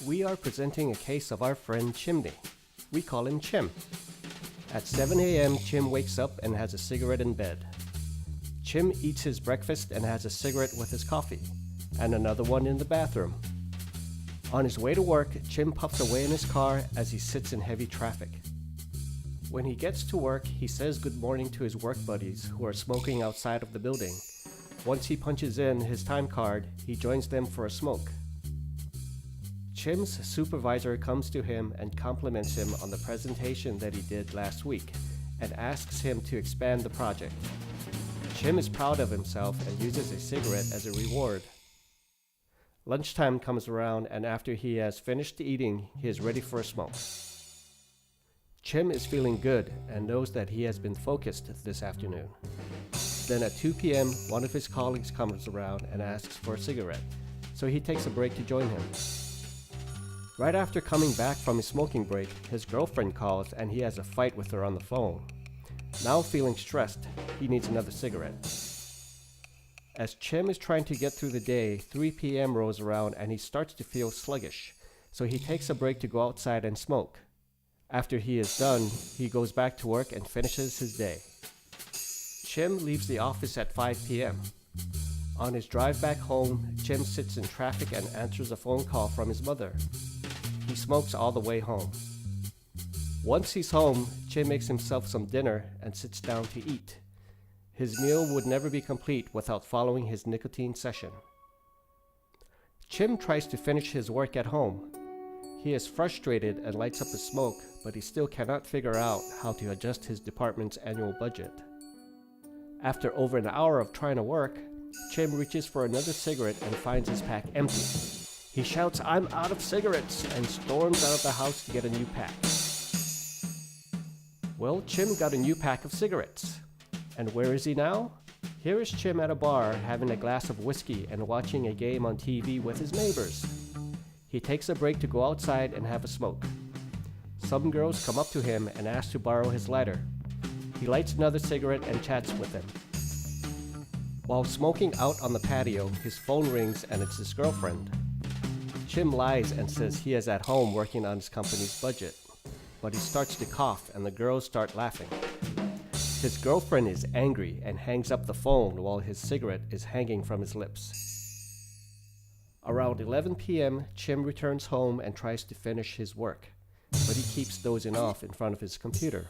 We are presenting a case of our friend Chimney. We call him Chim. At 7 a.m., Chim wakes up and has a cigarette in bed. Chim eats his breakfast and has a cigarette with his coffee, and another one in the bathroom. On his way to work, Chim puffs away in his car as he sits in heavy traffic. When he gets to work, he says good morning to his work buddies who are smoking outside of the building. Once he punches in his time card, he joins them for a smoke. Chim's supervisor comes to him and compliments him on the presentation that he did last week and asks him to expand the project. Chim is proud of himself and uses a cigarette as a reward. Lunchtime comes around, and after he has finished eating, he is ready for a smoke. Chim is feeling good and knows that he has been focused this afternoon. Then at 2 p.m., one of his colleagues comes around and asks for a cigarette, so he takes a break to join him. Right after coming back from his smoking break, his girlfriend calls and he has a fight with her on the phone. Now feeling stressed, he needs another cigarette. As Chim is trying to get through the day, 3 p.m. rolls around and he starts to feel sluggish, so he takes a break to go outside and smoke. After he is done, he goes back to work and finishes his day. Chim leaves the office at 5 p.m. On his drive back home, Chim sits in traffic and answers a phone call from his mother. He smokes all the way home. Once he's home, Chim makes himself some dinner and sits down to eat. His meal would never be complete without following his nicotine session. Chim tries to finish his work at home. He is frustrated and lights up a smoke, but he still cannot figure out how to adjust his department's annual budget. After over an hour of trying to work, Chim reaches for another cigarette and finds his pack empty. He shouts, "I'm out of cigarettes," and storms out of the house to get a new pack. Well, Chim got a new pack of cigarettes. And where is he now? Here is Chim at a bar having a glass of whiskey and watching a game on TV with his neighbors. He takes a break to go outside and have a smoke. Some girls come up to him and ask to borrow his lighter. He lights another cigarette and chats with them. While smoking out on the patio, his phone rings and it's his girlfriend. Chim lies and says he is at home working on his company's budget, but he starts to cough and the girls start laughing. His girlfriend is angry and hangs up the phone while his cigarette is hanging from his lips. Around 11 p.m., Chim returns home and tries to finish his work, but he keeps dozing off in front of his computer.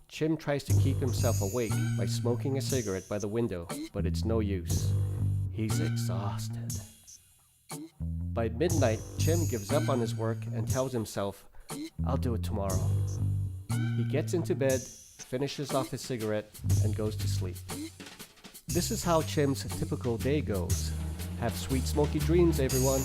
Chim tries to keep himself awake by smoking a cigarette by the window, but it's no use. He's exhausted. By midnight, Chim gives up on his work and tells himself, "I'll do it tomorrow." He gets into bed, finishes off his cigarette, and goes to sleep. This is how Chim's typical day goes. Have sweet smoky dreams, everyone.